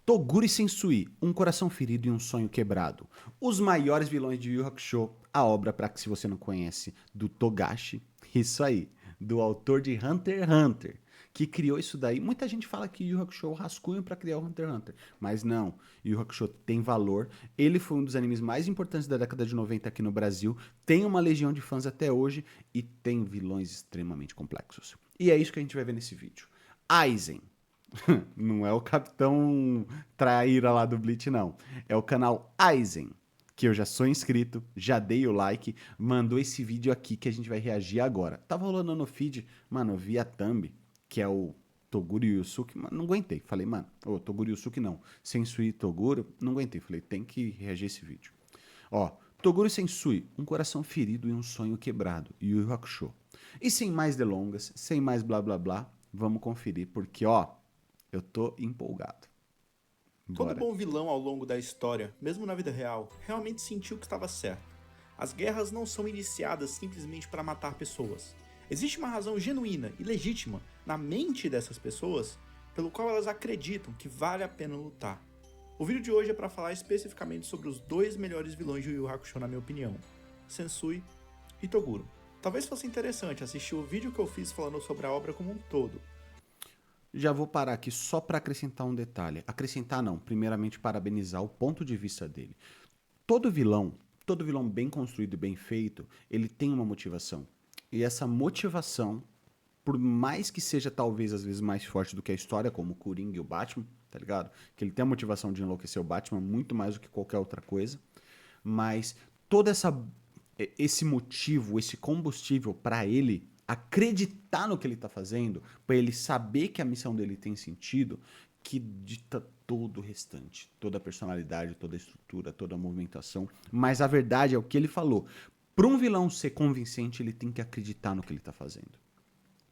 Toguro e Sensui, um coração ferido e um sonho quebrado. Os maiores vilões de Yu Yu Hakusho, a obra, para que se você não conhece, do Togashi, isso aí, do autor de Hunter x Hunter, que criou isso daí. Muita gente fala que Yu Yu Hakusho é o rascunho para criar o Hunter x Hunter, mas não, Yu Yu Hakusho tem valor, ele foi um dos animes mais importantes da década de 90 aqui no Brasil, tem uma legião de fãs até hoje e tem vilões extremamente complexos. E é isso que a gente vai ver nesse vídeo. Aizen. Não é o Capitão Traíra lá do Bleach, não. É o canal Aizen, que eu já sou inscrito, já dei o like, mandou esse vídeo aqui que a gente vai reagir agora. Tava rolando no feed, mano, eu vi a thumb, que é o Toguro Yusuke, mano, não aguentei. Falei, mano, ô, Toguro Yusuke não, Sensui Toguro, não aguentei. Falei, tem que reagir esse vídeo. Ó, Toguro Sensui, um coração ferido e um sonho quebrado, Yu Yu Hakusho. E sem mais delongas, sem mais blá blá blá, vamos conferir, porque ó, eu tô empolgado. Todo Bora. bom vilão ao longo da história, mesmo na vida real, realmente sentiu que estava certo. As guerras não são iniciadas simplesmente para matar pessoas. Existe uma razão genuína e legítima na mente dessas pessoas pelo qual elas acreditam que vale a pena lutar. O vídeo de hoje é para falar especificamente sobre os dois melhores vilões de Yu Yu Hakusho na minha opinião, Sensui e Toguro. Talvez fosse interessante assistir o vídeo que eu fiz falando sobre a obra como um todo. Já vou parar aqui só para acrescentar um detalhe. Acrescentar não, primeiramente parabenizar o ponto de vista dele. Todo vilão, todo vilão bem construído e bem feito, ele tem uma motivação. E essa motivação, por mais que seja talvez às vezes mais forte do que a história, como o Coringa e o Batman, tá ligado? Que ele tem a motivação de enlouquecer o Batman muito mais do que qualquer outra coisa, mas toda esse motivo, esse combustível para ele acreditar no que ele tá fazendo, para ele saber que a missão dele tem sentido, que dita todo o restante, toda a personalidade, toda a estrutura, toda a movimentação. Mas a verdade é o que ele falou. Para um vilão ser convincente, ele tem que acreditar no que ele tá fazendo.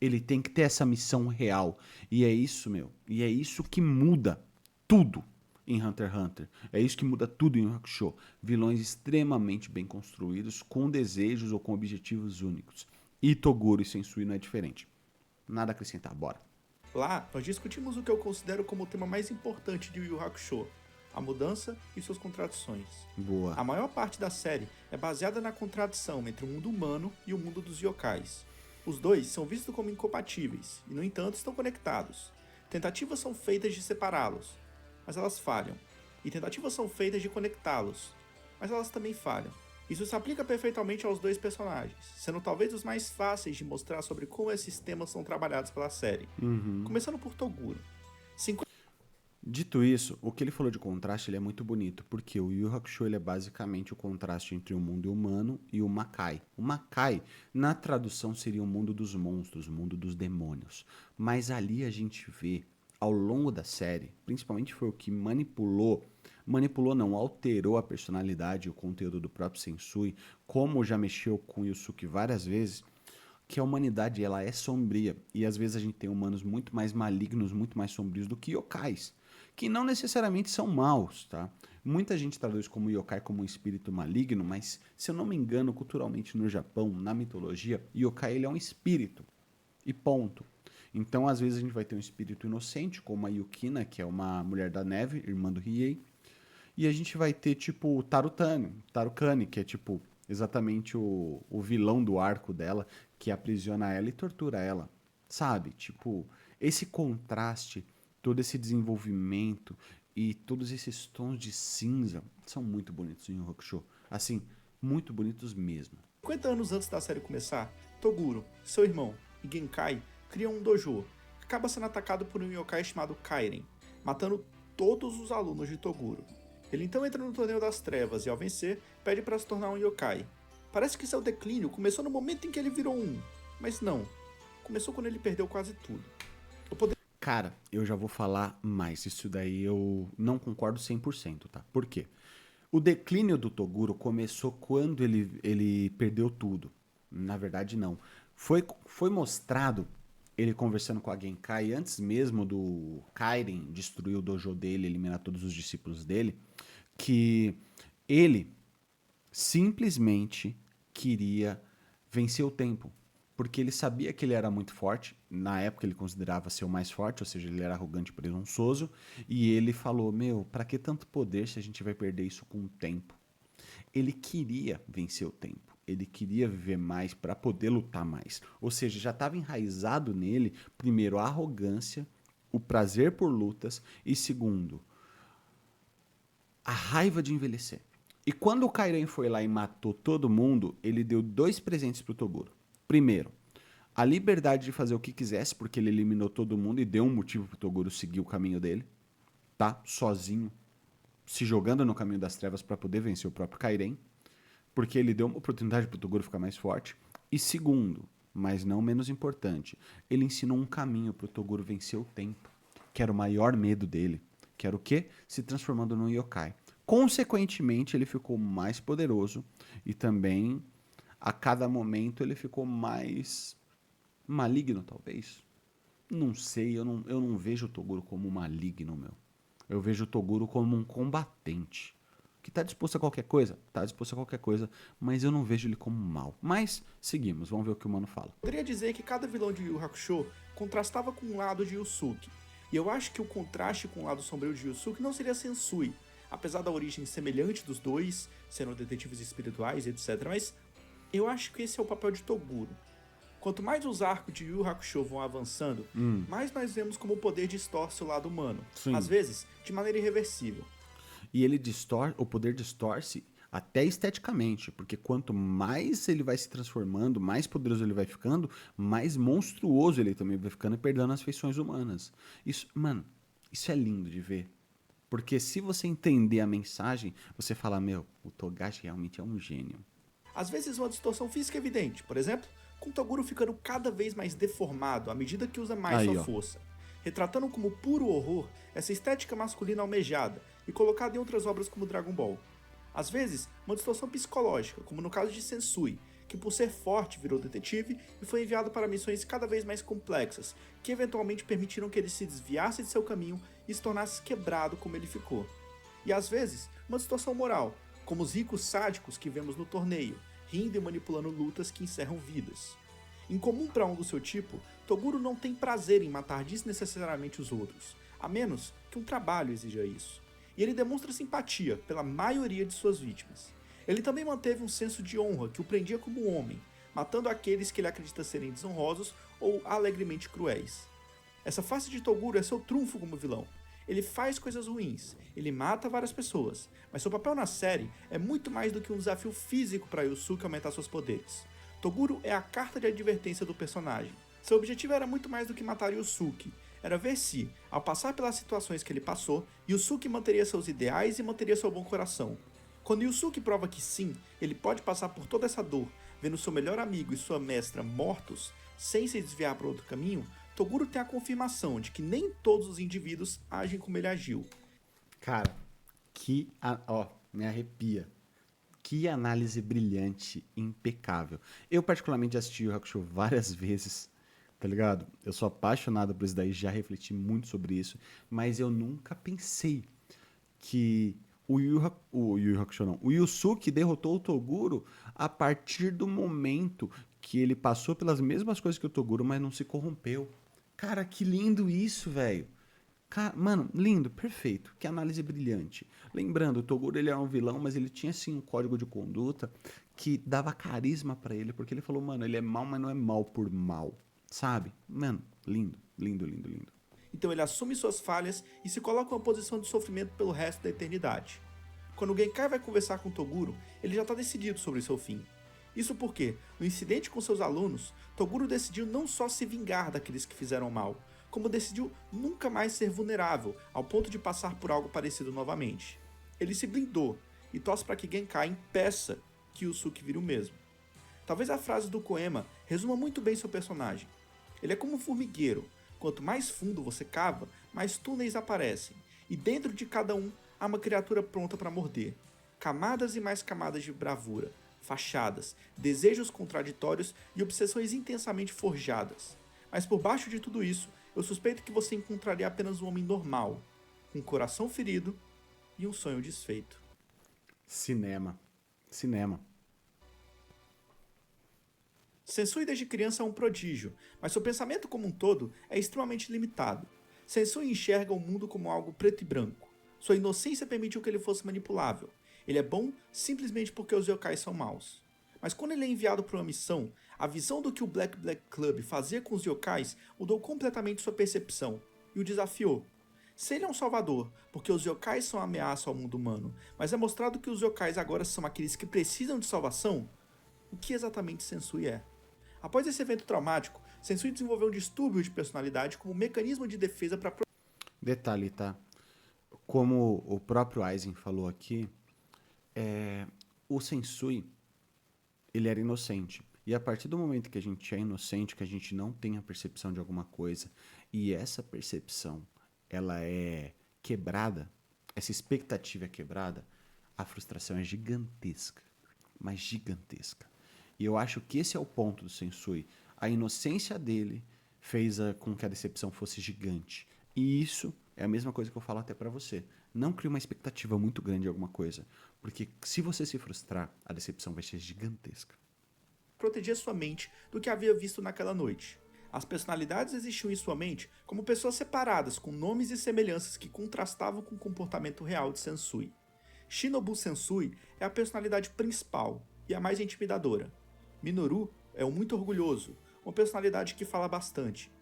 Ele tem que ter essa missão real. E é isso, meu. E é isso que muda tudo em Hunter x Hunter. É isso que muda tudo em Hakusho. Vilões extremamente bem construídos, com desejos ou com objetivos únicos. E Toguro e Sensui não é diferente. Nada a acrescentar, bora. Lá, nós discutimos o que eu considero como o tema mais importante de Yu Yu Hakusho, a mudança e suas contradições. Boa. A maior parte da série é baseada na contradição entre o mundo humano e o mundo dos yokais. Os dois são vistos como incompatíveis e, no entanto, estão conectados. Tentativas são feitas de separá-los, mas elas falham. E tentativas são feitas de conectá-los, mas elas também falham. Isso se aplica perfeitamente aos dois personagens, sendo talvez os mais fáceis de mostrar sobre como esses temas são trabalhados pela série. Começando por Toguro. Dito isso, o que ele falou de contraste ele é muito bonito, porque o Yu Yu Hakusho ele é basicamente o contraste entre o mundo humano e o Makai. O Makai, na tradução, seria o mundo dos monstros, o mundo dos demônios. Mas ali a gente vê, ao longo da série, principalmente foi o que manipulou não, alterou a personalidade e o conteúdo do próprio Sensui, como já mexeu com o Yusuke várias vezes, que a humanidade ela é sombria e às vezes a gente tem humanos muito mais malignos, muito mais sombrios do que yokais, que não necessariamente são maus, tá? Muita gente traduz como yokai como um espírito maligno, mas se eu não me engano, culturalmente no Japão, na mitologia, yokai ele é um espírito e ponto. Então, às vezes a gente vai ter um espírito inocente, como a Yukina, que é uma mulher da neve, irmã do Riei, e a gente vai ter, tipo, o Tarukani, que é, tipo, exatamente o vilão do arco dela, que aprisiona ela e tortura ela. Sabe? Tipo, esse contraste, todo esse desenvolvimento e todos esses tons de cinza são muito bonitos em Yu Yu Hakusho. Assim, muito bonitos mesmo. 50 anos antes da série começar, Toguro, seu irmão e Genkai criam um dojo, que acaba sendo atacado por um yokai chamado Kairen, matando todos os alunos de Toguro. Ele então entra no Torneio das Trevas e, ao vencer, pede para se tornar um yokai. Parece que seu declínio começou no momento em que ele virou um, mas não. Começou quando ele perdeu quase tudo. O poder Cara, eu já vou falar mais. Isso daí eu não concordo 100%, tá? Por quê? O declínio do Toguro começou quando ele perdeu tudo. Na verdade, não. Foi mostrado ele conversando com a Genkai antes mesmo do Kairen destruir o dojo dele, eliminar todos os discípulos dele, que ele simplesmente queria vencer o tempo. porque ele sabia que ele era muito forte. Na época ele considerava ser o mais forte, ou seja, ele era arrogante e presunçoso. E ele falou: Meu, pra que tanto poder se a gente vai perder isso com o tempo? Ele queria vencer o tempo. Ele queria viver mais para poder lutar mais. Ou seja, já estava enraizado nele, primeiro, a arrogância, o prazer por lutas e, segundo, a raiva de envelhecer. E quando o Kairen foi lá e matou todo mundo, ele deu dois presentes pro Toguro. Primeiro, a liberdade de fazer o que quisesse, porque ele eliminou todo mundo e deu um motivo pro Toguro seguir o caminho dele, tá? Sozinho, se jogando no caminho das trevas para poder vencer o próprio Kairen, porque ele deu uma oportunidade pro Toguro ficar mais forte. E segundo, mas não menos importante, ele ensinou um caminho pro Toguro vencer o tempo, que era o maior medo dele, que era o quê? Se transformando num yokai. Consequentemente, ele ficou mais poderoso e também, a cada momento, ele ficou mais maligno, talvez. Não sei, eu não vejo o Toguro como maligno, meu. Eu vejo o Toguro como um combatente. Que tá disposto a qualquer coisa? Tá disposto a qualquer coisa, mas eu não vejo ele como mal. Mas, seguimos, vamos ver o que o mano fala. Poderia dizer que cada vilão de Yu Yu Hakusho contrastava com um lado de Yusuke. E eu acho que o contraste com o lado sombrio de Yusuke não seria Sensui, apesar da origem semelhante dos dois, sendo detetives espirituais, etc. Mas eu acho que esse é o papel de Toguro. Quanto mais os arcos de Yu Yu Hakusho vão avançando, mais nós vemos como o poder distorce o lado humano, Sim. às vezes de maneira irreversível. E ele distorce, o poder distorce até esteticamente, porque quanto mais ele vai se transformando, mais poderoso ele vai ficando, mais monstruoso ele também vai ficando e perdendo as feições humanas. Isso, mano, isso é lindo de ver. Porque se você entender a mensagem, você fala, meu, o Togashi realmente é um gênio. Às vezes uma distorção física evidente, por exemplo, com Toguro ficando cada vez mais deformado à medida que usa mais Aí, sua ó. força, retratando como puro horror essa estética masculina almejada e colocada em outras obras como Dragon Ball. Às vezes, uma distorção psicológica, como no caso de Sensui, que por ser forte virou detetive e foi enviado para missões cada vez mais complexas, que eventualmente permitiram que ele se desviasse de seu caminho e se tornasse quebrado como ele ficou. E às vezes, uma distorção moral, como os ricos sádicos que vemos no torneio, rindo e manipulando lutas que encerram vidas. Incomum para um do seu tipo, Toguro não tem prazer em matar desnecessariamente os outros, a menos que um trabalho exija isso. E ele demonstra simpatia pela maioria de suas vítimas. Ele também manteve um senso de honra que o prendia como homem, matando aqueles que ele acredita serem desonrosos ou alegremente cruéis. Essa face de Toguro é seu trunfo como vilão. Ele faz coisas ruins, ele mata várias pessoas, mas seu papel na série é muito mais do que um desafio físico para Yusuke aumentar seus poderes. Toguro é a carta de advertência do personagem. Seu objetivo era muito mais do que matar Yusuke, era ver se, ao passar pelas situações que ele passou, Yusuke manteria seus ideais e manteria seu bom coração. Quando Yusuke prova que sim, ele pode passar por toda essa dor, vendo seu melhor amigo e sua mestra mortos, sem se desviar para outro caminho, Toguro tem a confirmação de que nem todos os indivíduos agem como ele agiu. Cara, me arrepia. Que análise brilhante, impecável. Eu particularmente já assisti o Hakusho várias vezes, tá ligado? Eu sou apaixonado por isso daí, já refleti muito sobre isso, mas eu nunca pensei que o Yu Hakusho não, o Yusuke derrotou o Toguro a partir do momento que ele passou pelas mesmas coisas que o Toguro, mas não se corrompeu. Cara, que lindo isso, velho. Mano, lindo, perfeito. Que análise brilhante. Lembrando, o Toguro ele era um vilão, mas ele tinha sim um código de conduta que dava carisma pra ele, porque ele falou, mano, ele é mal, mas não é mal por mal, sabe? Mano, lindo, lindo, lindo, lindo. Então ele assume suas falhas e se coloca em uma posição de sofrimento pelo resto da eternidade. Quando o Genkai vai conversar com Toguro, ele já está decidido sobre seu fim. Isso porque, no incidente com seus alunos, Toguro decidiu não só se vingar daqueles que fizeram mal, como decidiu nunca mais ser vulnerável ao ponto de passar por algo parecido novamente. Ele se blindou e torce para que Genkai impeça que Yusuke vire o mesmo. Talvez a frase do Koema resuma muito bem seu personagem. Ele é como um formigueiro. Quanto mais fundo você cava, mais túneis aparecem, e dentro de cada um há uma criatura pronta para morder. Camadas e mais camadas de bravura, fachadas, desejos contraditórios e obsessões intensamente forjadas. Mas por baixo de tudo isso, eu suspeito que você encontraria apenas um homem normal, com um coração ferido e um sonho desfeito. Cinema. Cinema. Sensui desde criança é um prodígio, mas seu pensamento como um todo é extremamente limitado. Sensui enxerga o mundo como algo preto e branco. Sua inocência permitiu que ele fosse manipulável. Ele é bom simplesmente porque os yokais são maus. Mas quando ele é enviado para uma missão, a visão do que o Black Club fazia com os yokais mudou completamente sua percepção e o desafiou. Se ele é um salvador, porque os yokais são ameaça ao mundo humano, mas é mostrado que os yokais agora são aqueles que precisam de salvação, o que exatamente Sensui é? Após esse evento traumático, Sensui desenvolveu um distúrbio de personalidade como mecanismo de defesa para... Detalhe, tá? Como o próprio Aizen falou aqui, o Sensui, ele era inocente. E a partir do momento que a gente é inocente, que a gente não tem a percepção de alguma coisa, e essa percepção, ela é quebrada, essa expectativa é quebrada, a frustração é gigantesca, mas gigantesca. E eu acho que esse é o ponto do Sensui. A inocência dele fez com que a decepção fosse gigante. E isso é a mesma coisa que eu falo até pra você. Não crie uma expectativa muito grande em alguma coisa, porque se você se frustrar, a decepção vai ser gigantesca. proteger sua mente do que havia visto naquela noite. As personalidades existiam em sua mente como pessoas separadas, com nomes e semelhanças que contrastavam com o comportamento real de Sensui. Shinobu Sensui é a personalidade principal e a mais intimidadora. Minoru é o muito orgulhoso, uma personalidade que fala bastante.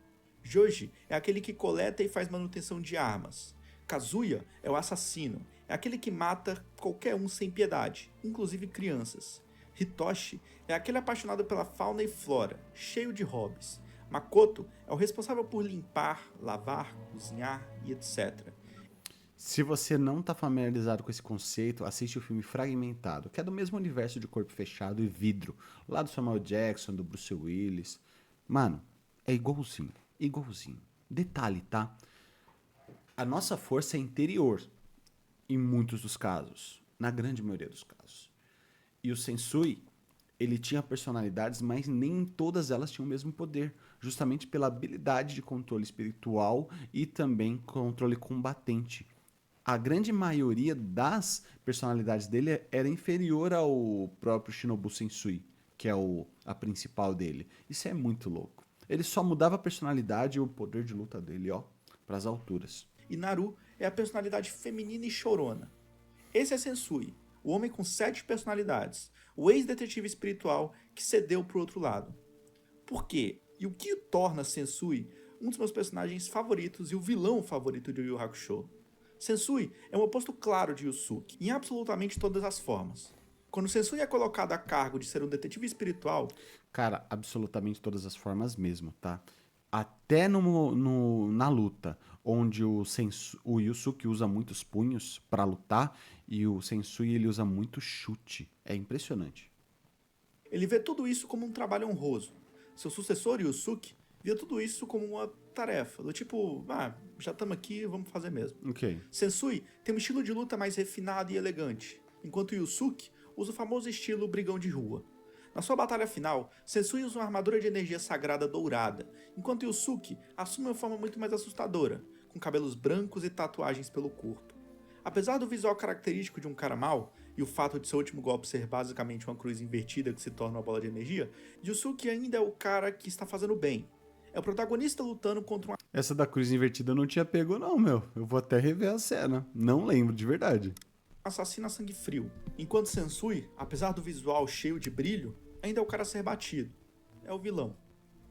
Joji é aquele que coleta e faz manutenção de armas. Kazuya é o assassino, é aquele que mata qualquer um sem piedade, inclusive crianças. Hitoshi é aquele apaixonado pela fauna e flora, cheio de hobbies. Makoto é o responsável por limpar, lavar, cozinhar e etc. Se você não tá familiarizado com esse conceito, assiste o filme Fragmentado, que é do mesmo universo de Corpo Fechado e Vidro, lá do Samuel Jackson, do Bruce Willis. Mano, é igualzinho, igualzinho. Detalhe, tá? A nossa força é interior, em muitos dos casos, na grande maioria dos casos. E o Sensui, ele tinha personalidades, mas nem todas elas tinham o mesmo poder, justamente pela habilidade de controle espiritual e também controle combatente. A grande maioria das personalidades dele era inferior ao próprio Shinobu Sensui, que é a principal dele. Isso é muito louco. Ele só mudava a personalidade e o poder de luta dele, ó, pras alturas. E Naru é a personalidade feminina e chorona. Esse é Sensui, o homem com 7 personalidades, o ex-detetive espiritual que cedeu pro outro lado. Por quê? E o que o torna Sensui um dos meus personagens favoritos e o vilão favorito de Yu Yu Hakusho? Sensui é um oposto claro de Yusuke, em absolutamente todas as formas. Quando Sensui é colocado a cargo de ser um detetive espiritual... Cara, absolutamente todas as formas mesmo, tá? Até na luta, onde o Yusuke usa muitos punhos pra lutar e o Sensui ele usa muito chute. É impressionante. Ele vê tudo isso como um trabalho honroso. Seu sucessor, Yusuke, via tudo isso como uma tarefa, do tipo, já estamos aqui, vamos fazer mesmo. Ok. Sensui tem um estilo de luta mais refinado e elegante, enquanto Yusuke usa o famoso estilo brigão de rua. Na sua batalha final, Sensui usa uma armadura de energia sagrada dourada, enquanto Yusuke assume uma forma muito mais assustadora, com cabelos brancos e tatuagens pelo corpo. Apesar do visual característico de um cara mau, e o fato de seu último golpe ser basicamente uma cruz invertida que se torna uma bola de energia, Yusuke ainda é o cara que está fazendo bem. É o protagonista lutando contra uma... Essa da cruz invertida eu não tinha pego não, meu. Eu vou até rever a cena. Não lembro, de verdade. assassino a sangue frio, enquanto Sensui, apesar do visual cheio de brilho, ainda é o cara a ser batido. É o vilão.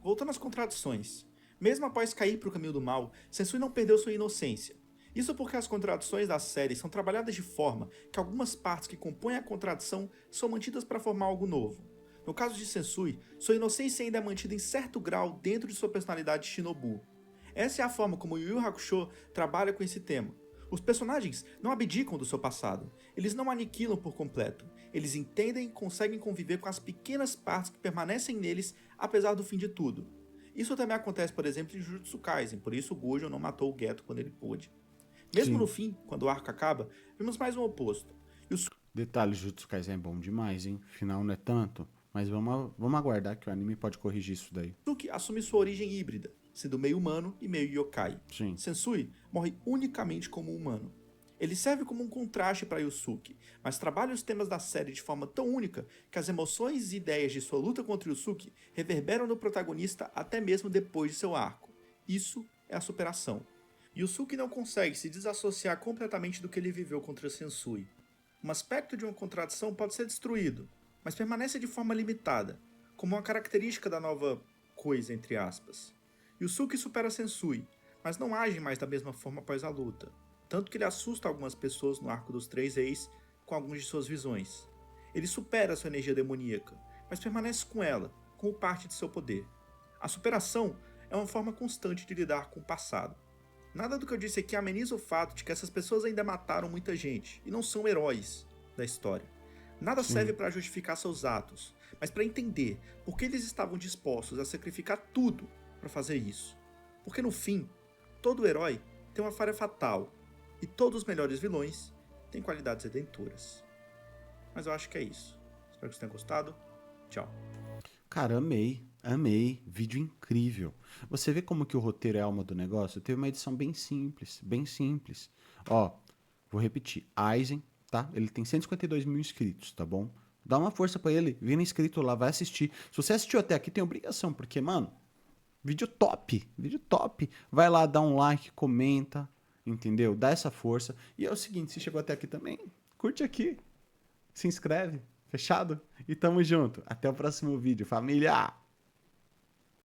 Voltando às contradições. Mesmo após cair para o caminho do mal, Sensui não perdeu sua inocência. Isso porque as contradições da série são trabalhadas de forma que algumas partes que compõem a contradição são mantidas para formar algo novo. No caso de Sensui, sua inocência ainda é mantida em certo grau dentro de sua personalidade Shinobu. Essa é a forma como Yu Yu Hakusho trabalha com esse tema. Os personagens não abdicam do seu passado, eles não aniquilam por completo, eles entendem e conseguem conviver com as pequenas partes que permanecem neles apesar do fim de tudo. Isso também acontece, por exemplo, em Jujutsu Kaisen, por isso o Gojo não matou o Geto quando ele pôde. Mesmo Sim. no fim, quando o arco acaba, vemos mais um oposto. Detalhe, Jujutsu Kaisen é bom demais, hein? Final não é tanto, mas vamos aguardar que o anime pode corrigir isso daí. Yusuke assume sua origem híbrida, sendo meio humano e meio yokai. Sim. Sensui morre unicamente como humano. Ele serve como um contraste para Yusuke, mas trabalha os temas da série de forma tão única que as emoções e ideias de sua luta contra Yusuke reverberam no protagonista até mesmo depois de seu arco. Isso é a superação. Yusuke não consegue se desassociar completamente do que ele viveu contra Sensui. Um aspecto de uma contradição pode ser destruído, mas permanece de forma limitada, como uma característica da nova coisa, entre aspas. Yusuke supera Sensui, mas não age mais da mesma forma após a luta, tanto que ele assusta algumas pessoas no arco dos Três Reis com algumas de suas visões. Ele supera sua energia demoníaca, mas permanece com ela, como parte de seu poder. A superação é uma forma constante de lidar com o passado. Nada do que eu disse aqui ameniza o fato de que essas pessoas ainda mataram muita gente e não são heróis da história. Nada serve para justificar seus atos, mas para entender por que eles estavam dispostos a sacrificar tudo para fazer isso. Porque no fim, todo herói tem uma falha fatal e todos os melhores vilões têm qualidades redentoras. Mas eu acho que é isso. Espero que vocês tenham gostado. Tchau. Cara, amei. Vídeo incrível. Você vê como que o roteiro é a alma do negócio? Teve uma edição bem simples, bem simples. Ó, vou repetir. Aizen, tá? Ele tem 152 mil inscritos, tá bom? Dá uma força pra ele, vira inscrito lá, vai assistir. Se você assistiu até aqui, tem obrigação, porque, mano, vídeo top. Vai lá, dá um like, comenta, entendeu? Dá essa força. E é o seguinte, se chegou até aqui também, curte aqui, se inscreve, fechado? E tamo junto. Até o próximo vídeo, família!